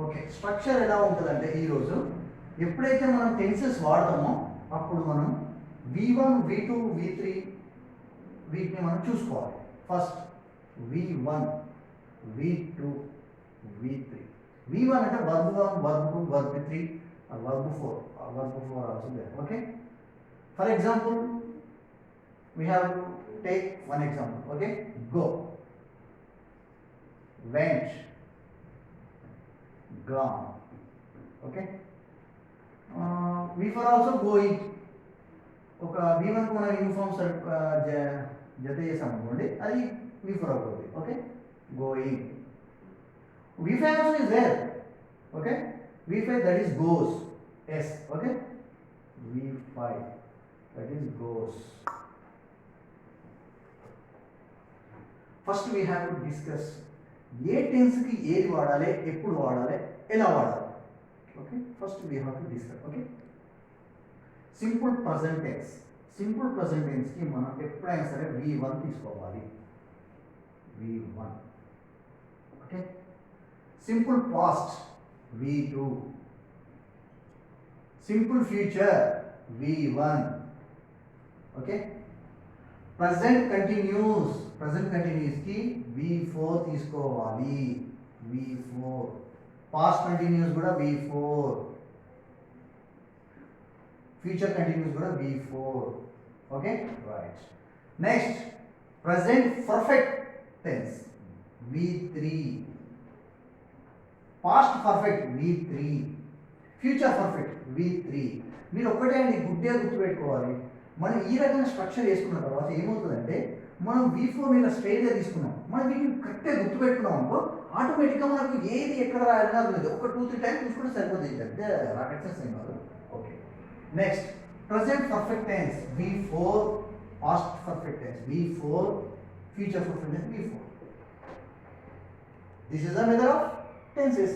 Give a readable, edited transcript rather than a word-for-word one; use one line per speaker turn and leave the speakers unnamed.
Okay, structure ఎలా ఉంటుందంటే ఈరోజు ఎప్పుడైతే మనం టెన్సెస్ వాడతామో అప్పుడు మనం V1 V2 V3 వీటిని మనం చూసుకోవాలి. First V1 V2 V3. V1 అంటే verb 1 verb 2 verb 3 verb 4 verb 4 also there. Okay, for example we have to take one example. Okay, go, went, gone. Okay, V4 also going. ఒక V1 కు మనం uniform జత చేసాం అనుకోండి, అది V4 అవుతుంది. Okay, going. V5 also is there. Okay, V5 that is goes. Yes. Okay, V5 that is goes. First we have to discuss ఏ tense కి ఏది వాడాలి, ఎప్పుడు వాడాలి, ఎలా వాడాలి. Okay, first we have to discuss. Okay, simple present tense. Simple present tense కి మనం ఎప్పుడైనా సరే V1 తీసుకోవాలి. V1. Okay, simple past V2, simple future V1. Okay, present continuous కి V4 తీసుకోవాలి. V4. పాస్ట్ కంటిన్యూస్ కూడా V4, ఫ్యూచర్ కంటిన్యూస్ కూడా V4. Okay, right. Next present perfect tense V3, past perfect V3, future perfect V3. మీరు ఒక్కటే అండి గుడ్డే గుర్తుపెట్టుకోవాలి. మనం ఈ రకమైన స్ట్రక్చర్ వేసుకున్న తర్వాత ఏమవుతుందంటే మనం V4 ఇలా స్ట్రైట్గా తీసుకున్నాం, మనం వీటిని కరెక్ట్గా గుర్తుపెట్టుకున్నాం అనుకో ఆటోమేటిక్గా మనకు ఏది ఎక్కడ రాయాలన్నా లేదు. ఒక 2-3 టైమ్స్ చూసుకుంటే సరిపోతుంది, అంటే రాకెట్ సైన్స్ ఏం కాదు. Okay, next present perfect tense V4, past perfect tense V4, future perfect tense V4. This is the method of tenses.